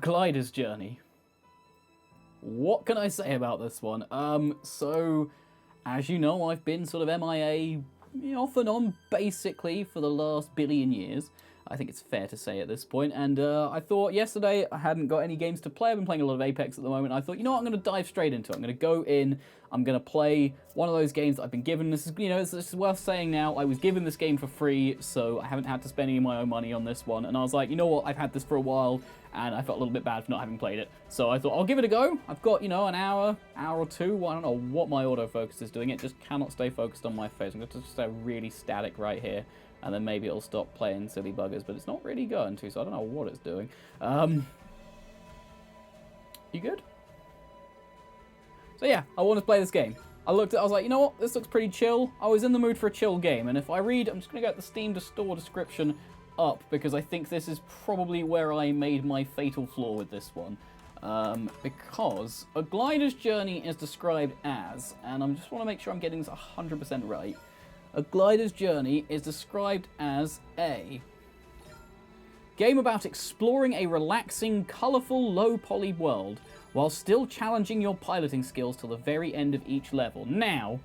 Glider's Journey. What can I say about this one? So, as you know, I've been sort of MIA off and on basically for the last billion years. I think it's fair to say at this point. And I thought yesterday I hadn't got any games to play. I've been playing a lot of Apex at the moment. I thought, you know what, I'm going to dive straight into it. I'm going to go in. I'm going to play one of those games that I've been given. This is, this is worth saying now. I was given this game for free, so I haven't had to spend any of my own money on this one. And I was like, you know what, I've had this for a while, and I felt a little bit bad for not having played it. So I thought, I'll give it a go. I've got, an hour or two. I don't know what my autofocus is doing. It just cannot stay focused on my face. I'm going to just stay really static right here. And then maybe it'll stop playing silly buggers, but it's not really going to, so I don't know what it's doing. You good? So yeah, I want to play this game. I was like, you know what, this looks pretty chill. I was in the mood for a chill game, and if I read, I'm just going to get the Steam store description up, because I think this is probably where I made my fatal flaw with this one. Because A Glider's Journey is described as, and I just want to make sure I'm getting this 100% right, A Glider's Journey is described as a game about exploring a relaxing, colourful, low-poly world while still challenging your piloting skills till the very end of each level. Now,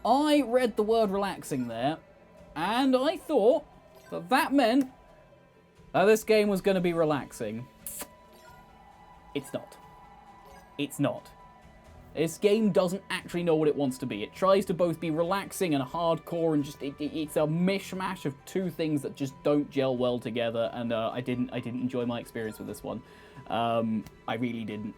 I read the word relaxing there, and I thought that that meant that this game was going to be relaxing. It's not. It's not. This game doesn't actually know what it wants to be. It tries to both be relaxing and hardcore, and just it's a mishmash of two things that just don't gel well together. And I didn't enjoy my experience with this one. I really didn't.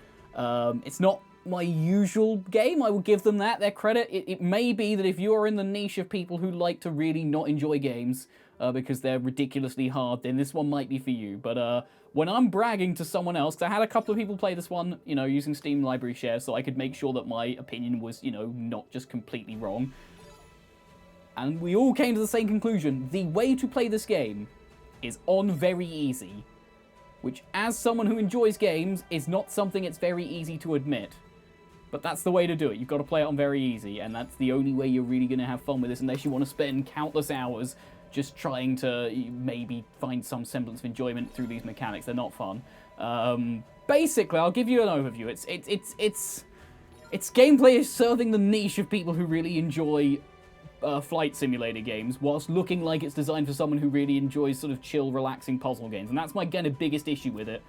It's not my usual game. I will give them their credit. It may be that if you are in the niche of people who like to really not enjoy games because they're ridiculously hard, then this one might be for you. But when I'm bragging to someone else, 'cause I had a couple of people play this one, using Steam Library Share, so I could make sure that my opinion was, not just completely wrong. And we all came to the same conclusion. The way to play this game is on very easy, which, as someone who enjoys games, is not something it's very easy to admit. But that's the way to do it. You've got to play it on very easy, and that's the only way you're really going to have fun with this, unless you want to spend countless hours just trying to maybe find some semblance of enjoyment through these mechanics. They're not fun. Basically, I'll give you an overview. Its gameplay is serving the niche of people who really enjoy flight simulator games, whilst looking like it's designed for someone who really enjoys sort of chill, relaxing puzzle games. And that's my kind of biggest issue with it,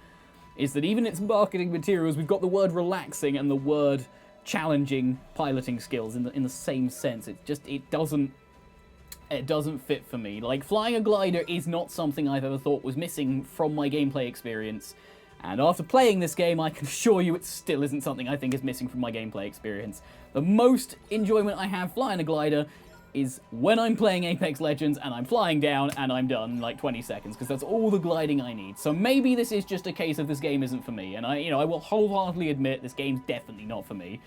is that even its marketing materials, we've got the word relaxing and the word challenging piloting skills in the same sense. It doesn't fit for me. Like, flying a glider is not something I've ever thought was missing from my gameplay experience. And after playing this game, I can assure you it still isn't something I think is missing from my gameplay experience. The most enjoyment I have flying a glider is when I'm playing Apex Legends and I'm flying down and I'm done in like 20 seconds, because that's all the gliding I need. So maybe this is just a case of this game isn't for me, and I will wholeheartedly admit this game's definitely not for me.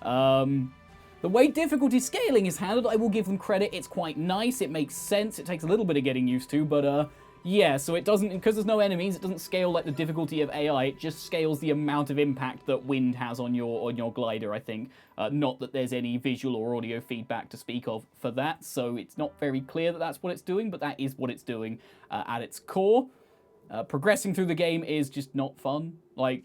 The way difficulty scaling is handled, I will give them credit. It's quite nice, it makes sense, it takes a little bit of getting used to, but yeah, so it doesn't, because there's no enemies, it doesn't scale like the difficulty of AI, it just scales the amount of impact that wind has on your glider, I think. Not that there's any visual or audio feedback to speak of for that, so it's not very clear that that's what it's doing, but that is what it's doing at its core. Progressing through the game is just not fun. Like,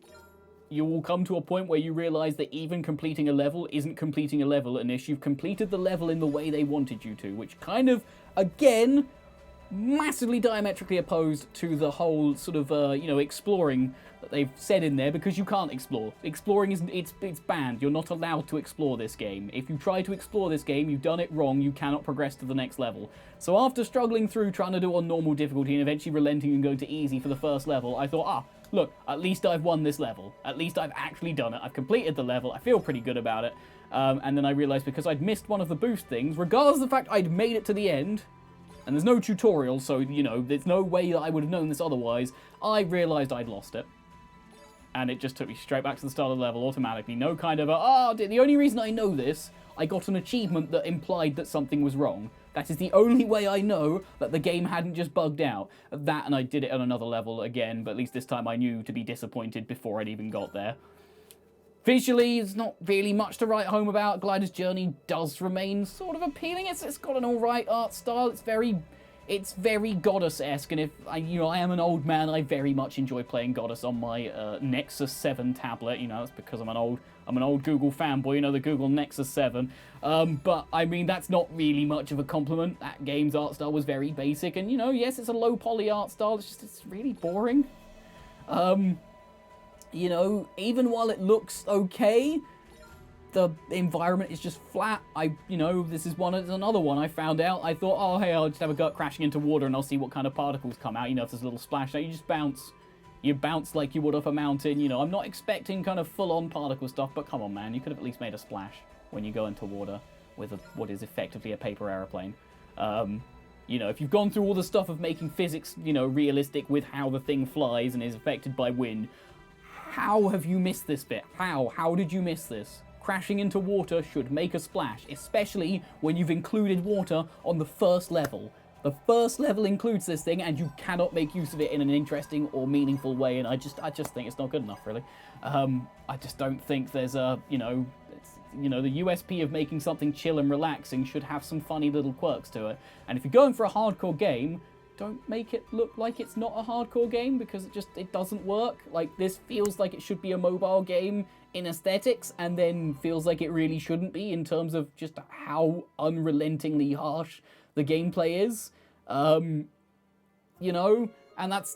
you will come to a point where you realize that even completing a level isn't completing a level unless you've completed the level in the way they wanted you to, which kind of, again, massively diametrically opposed to the whole sort of, exploring that they've said in there, because you can't explore. Exploring isn't, it's banned. You're not allowed to explore this game. If you try to explore this game, you've done it wrong, you cannot progress to the next level. So after struggling through trying to do on normal difficulty and eventually relenting and going to easy for the first level, I thought, look, at least I've won this level. At least I've actually done it. I've completed the level. I feel pretty good about it. And then I realized because I'd missed one of the boost things, regardless of the fact I'd made it to the end, and there's no tutorial, so, there's no way that I would have known this otherwise, I realized I'd lost it. And it just took me straight back to the start of the level automatically. No kind of the only reason I know this, I got an achievement that implied that something was wrong. That is the only way I know that the game hadn't just bugged out. That, and I did it on another level again, but at least this time I knew to be disappointed before I'd even got there. Visually, there's not really much to write home about. Glider's Journey does remain sort of appealing. It's got an alright art style. It's very it's very Goddess-esque, and if I am an old man, I very much enjoy playing Goddess on my Nexus 7 tablet. That's because I'm an old Google fanboy. The Google Nexus 7. But I mean, that's not really much of a compliment. That game's art style was very basic, and yes, it's a low poly art style. It's really boring. Even while it looks okay, the environment is just flat. This is another one I found out. I thought, oh, hey, I'll just have a gut crashing into water and I'll see what kind of particles come out. If there's a little splash, you just bounce. You bounce like you would off a mountain. I'm not expecting kind of full-on particle stuff, but come on, man. You could have at least made a splash when you go into water with what is effectively a paper aeroplane. If you've gone through all the stuff of making physics, realistic with how the thing flies and is affected by wind, how have you missed this bit? How did you miss this? Crashing into water should make a splash, especially when you've included water on the first level. The first level includes this thing, and you cannot make use of it in an interesting or meaningful way, and I just think it's not good enough, really. I just don't think there's the USP of making something chill and relaxing should have some funny little quirks to it. And if you're going for a hardcore game, don't make it look like it's not a hardcore game, because it doesn't work. Like, this feels like it should be a mobile game in aesthetics, and then feels like it really shouldn't be in terms of just how unrelentingly harsh the gameplay is. And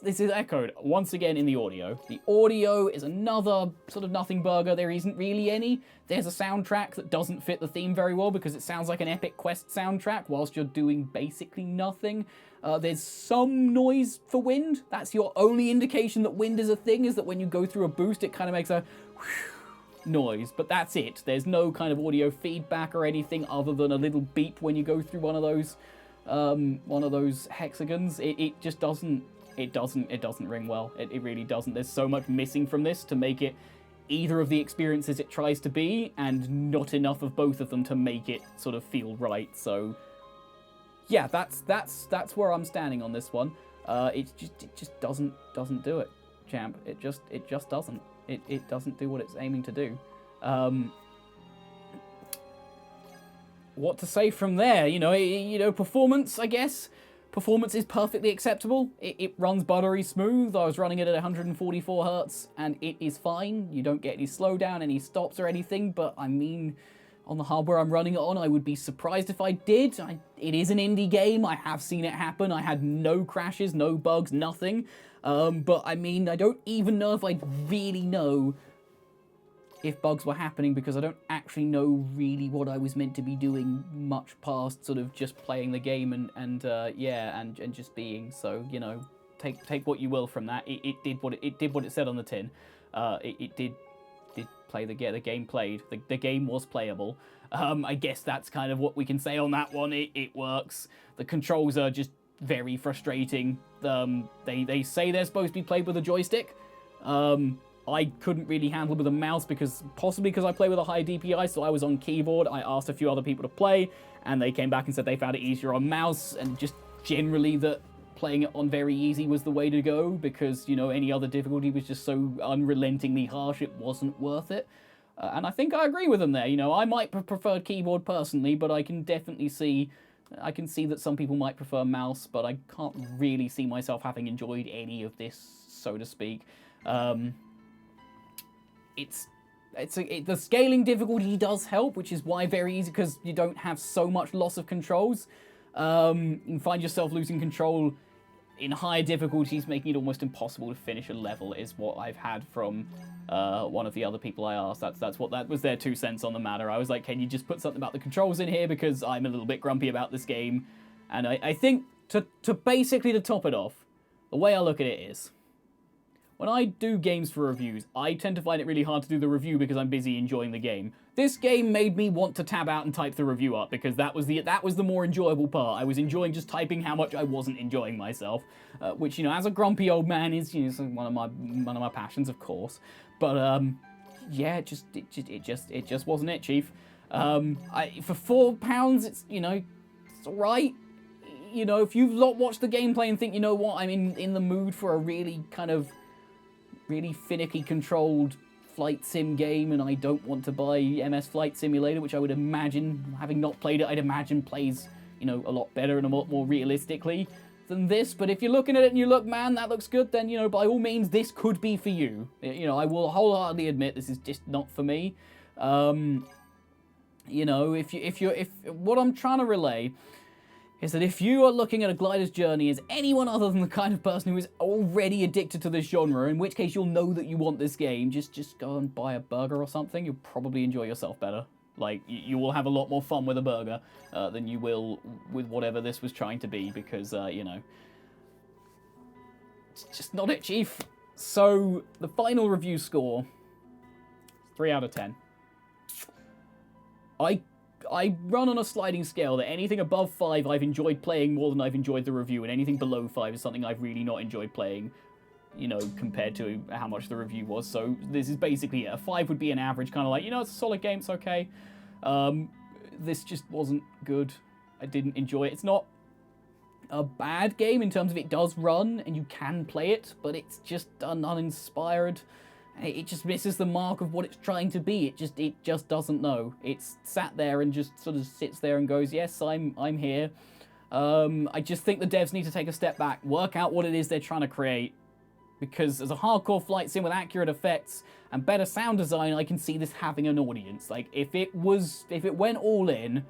this is echoed once again in the audio. The audio is another sort of nothing burger. There isn't really any. There's a soundtrack that doesn't fit the theme very well because it sounds like an Epic Quest soundtrack whilst you're doing basically nothing. There's some noise for wind. That's your only indication that wind is a thing, is that when you go through a boost, it kind of makes a noise, but that's it. There's no kind of audio feedback or anything other than a little beep when you go through one of those hexagons. It just doesn't. It doesn't ring well. It really doesn't. There's so much missing from this to make it either of the experiences it tries to be, and not enough of both of them to make it sort of feel right. So, yeah, that's where I'm standing on this one. It just doesn't do it, champ. It just doesn't. It doesn't do what it's aiming to do. What to say from there? Performance, I guess. Performance is perfectly acceptable. It runs buttery smooth. I was running it at 144 Hz, and it is fine. You don't get any slowdown, any stops or anything, but I mean, on the hardware I'm running it on, I would be surprised if I did. It is an indie game. I have seen it happen. I had no crashes, no bugs, nothing. But I mean, I don't even know if I'd really know if bugs were happening, because I don't actually know really what I was meant to be doing much past sort of just playing the game and just being. So, take what you will from that. It did what it said on the tin. It did play the game played. The game was playable. I guess that's kind of what we can say on that one. It works. The controls are just very frustrating. They say they're supposed to be played with a joystick. I couldn't really handle with a mouse, possibly because I play with a high DPI, so I was on keyboard. I asked a few other people to play, and they came back and said they found it easier on mouse, and just generally that playing it on very easy was the way to go, because, any other difficulty was just so unrelentingly harsh, it wasn't worth it. And I think I agree with them there. I might prefer keyboard personally, but I can definitely see that some people might prefer mouse, but I can't really see myself having enjoyed any of this, so to speak. The scaling difficulty does help, which is why very easy, because you don't have so much loss of controls. You can find yourself losing control in higher difficulties, making it almost impossible to finish a level, is what I've had from one of the other people I asked. That was their 2 cents on the matter. I was like, can you just put something about the controls in here, because I'm a little bit grumpy about this game. And I think, to basically to top it off, the way I look at it is, when I do games for reviews, I tend to find it really hard to do the review because I'm busy enjoying the game. This game made me want to tab out and type the review up, because that was the more enjoyable part. I was enjoying just typing how much I wasn't enjoying myself, which, as a grumpy old man is one of my passions, of course. But yeah, it just wasn't it, Chief. For £4, it's alright. If you've watched the gameplay and think, you know what, I'm in the mood for a really kind of really finicky controlled flight sim game, and I don't want to buy MS Flight Simulator, which I would imagine, having not played it, I'd imagine plays you know, a lot better and a lot more realistically than this. But if you're looking at it and you look, man, that looks good, then, you know, by all means, this could be for you. You know, I will wholeheartedly admit this is just not for me. You know, if what I'm trying to relay is that if you are looking at A Glider's Journey as anyone other than the kind of person who is already addicted to this genre, in which case you'll know that you want this game, just go and buy a burger or something. You'll probably enjoy yourself better. Like, you will have a lot more fun with a burger than you will with whatever this was trying to be, because, you know, it's just not it, Chief. So, the final review score is 3 out of 10. I run on a sliding scale that anything above 5 I've enjoyed playing more than I've enjoyed the review, and anything below 5 is something I've really not enjoyed playing, you know, compared to how much the review was. So this is basically it. A 5 would be an average, kind of like, you know, it's a solid game, it's okay. This just wasn't good. I didn't enjoy it. It's not a bad game in terms of it does run, and you can play it, but it's just uninspired. It just misses the mark of what it's trying to be. It just doesn't know. It's sat there and just sort of sits there and goes, yes, I'm here. I just think the devs need to take a step back, work out what it is they're trying to create. Because as a hardcore flight sim with accurate effects and better sound design, I can see this having an audience. Like, if it went all in,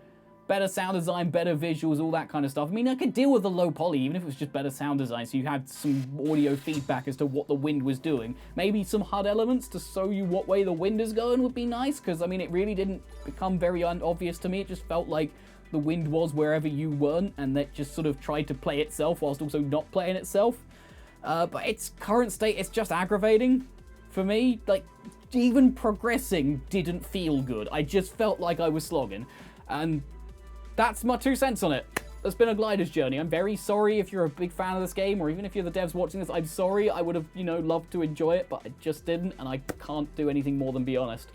better sound design, better visuals, all that kind of stuff. I mean, I could deal with the low poly, even if it was just better sound design, so you had some audio feedback as to what the wind was doing. Maybe some HUD elements to show you what way the wind is going would be nice, because, I mean, it really didn't become very obvious to me. It just felt like the wind was wherever you weren't, and that just sort of tried to play itself whilst also not playing itself. But its current state, it's just aggravating for me. Like, even progressing didn't feel good. I just felt like I was slogging. And that's my 2 cents on it. That's been A Glider's Journey. I'm very sorry if you're a big fan of this game, or even if you're the devs watching this, I'm sorry. I would have, you know, loved to enjoy it, but I just didn't, and I can't do anything more than be honest.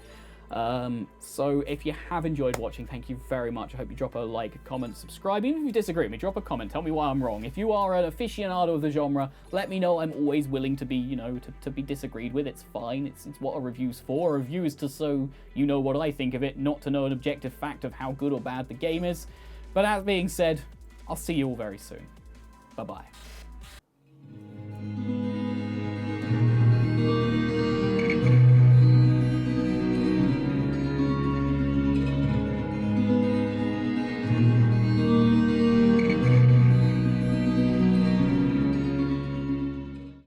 So if you have enjoyed watching, thank you very much. I hope you drop a like, a comment, subscribe. Even if you disagree with me, drop a comment. Tell me why I'm wrong. If you are an aficionado of the genre, let me know. I'm always willing to be, you know, to be disagreed with. It's fine. It's what a review's for. A review is to so you know what I think of it, not to know an objective fact of how good or bad the game is. But that being said, I'll see you all very soon. Bye-bye.